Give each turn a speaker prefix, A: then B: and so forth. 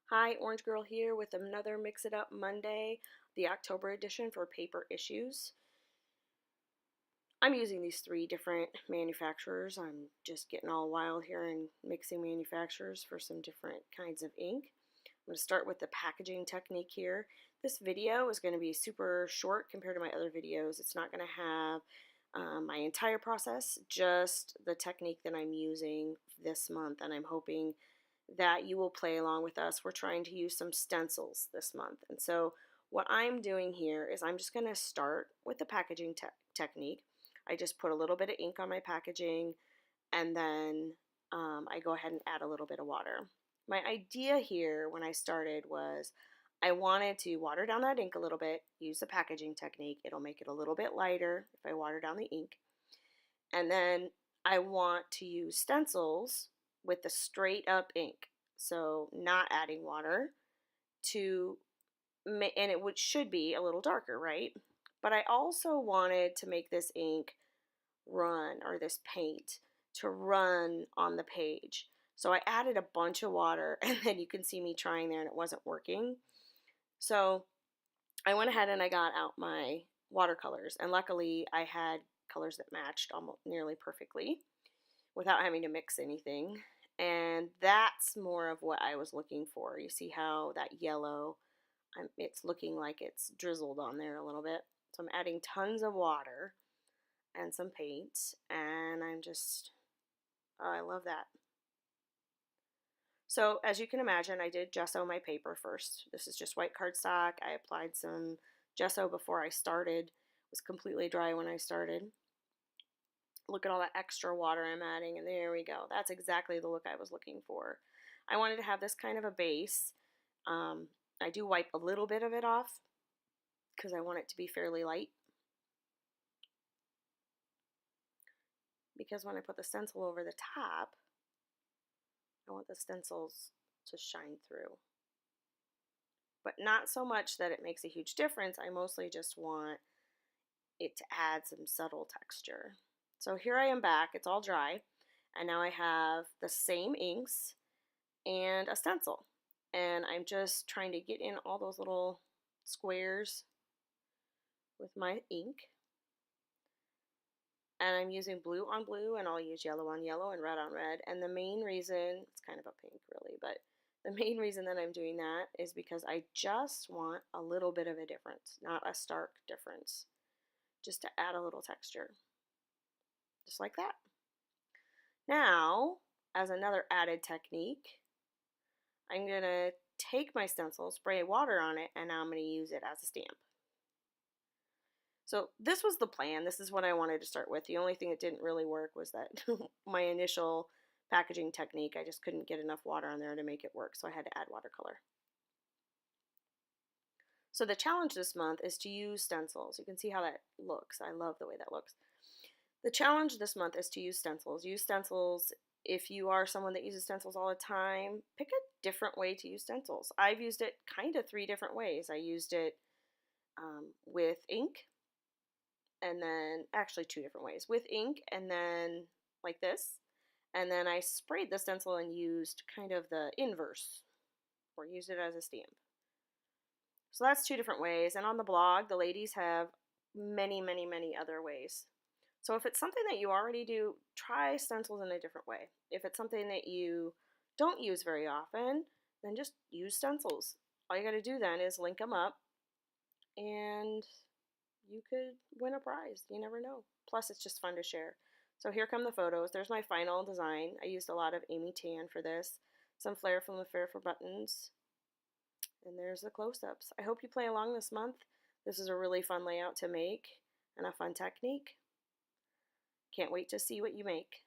A: Hi, Orange Girl here with another Mix It Up Monday, the October edition for paper issues. I'm using these three different manufacturers. I'm just getting all wild here and mixing manufacturers for some different kinds of ink. I'm going to start with the packaging technique here. This video is going to be super short compared to my other videos. It's not going to have my entire process, just the technique that I'm using this month, and I'm hoping that you will play along with us. We're trying to use some stencils this month, and so what I'm doing here is I'm just going to start with the packaging technique. I just put a little bit of ink on my packaging, and then I go ahead and add a little bit of water. My idea here when I started was I wanted to water down that ink a little bit, use the packaging technique. It'll make it a little bit lighter if I water down the ink. And then I want to use stencils with the straight up ink. So not adding water to, and it should be a little darker, right? But I also wanted to make this ink run, or this paint to run on the page. So I added a bunch of water, and then you can see me trying there and it wasn't working. So I went ahead and I got out my watercolors, and luckily I had colors that matched almost nearly perfectly without having to mix anything. And that's more of what I was looking for. You see how that yellow, it's looking like it's drizzled on there a little bit. So I'm adding tons of water and some paint, and I'm just, oh, I love that. So as you can imagine, I did gesso my paper first. This is just white cardstock. I applied some gesso before I started. It was completely dry when I started. Look at all that extra water I'm adding, and there we go. That's exactly the look I was looking for. I wanted to have this kind of a base. I do wipe a little bit of it off because I want it to be fairly light. Because when I put the stencil over the top, I want the stencils to shine through. But not so much that it makes a huge difference. I mostly just want it to add some subtle texture. So here I am back, it's all dry, and now I have the same inks and a stencil. And I'm just trying to get in all those little squares with my ink. And I'm using blue on blue, and I'll use yellow on yellow and red on red. And the main reason, it's kind of a pink really, but the main reason that I'm doing that is because I just want a little bit of a difference, not a stark difference, just to add a little texture, just like that. Now, as another added technique, I'm going to take my stencil, spray water on it, and now I'm going to use it as a stamp. So this was the plan. This is what I wanted to start with. The only thing that didn't really work was that my initial packaging technique, I just couldn't get enough water on there to make it work, so I had to add watercolor. So the challenge this month is to use stencils. You can see how that looks. I love the way that looks. The challenge this month is to use stencils. Use stencils. If you are someone that uses stencils all the time, pick a different way to use stencils. I've used it kind of 3 different ways. I used it with ink, and then actually 2 different ways. With ink, and then like this, and then I sprayed the stencil and used kind of the inverse, or used it as a stamp. So that's 2 different ways, and on the blog, the ladies have many, many, many other ways. So if it's something that you already do, try stencils in a different way. If it's something that you don't use very often, then just use stencils. All you gotta do then is link them up, and you could win a prize. You never know. Plus, it's just fun to share. So here come the photos. There's my final design. I used a lot of Amy Tan for this, some flair from the Fair for Buttons, and there's the close-ups. I hope you play along this month. This is a really fun layout to make and a fun technique. Can't wait to see what you make.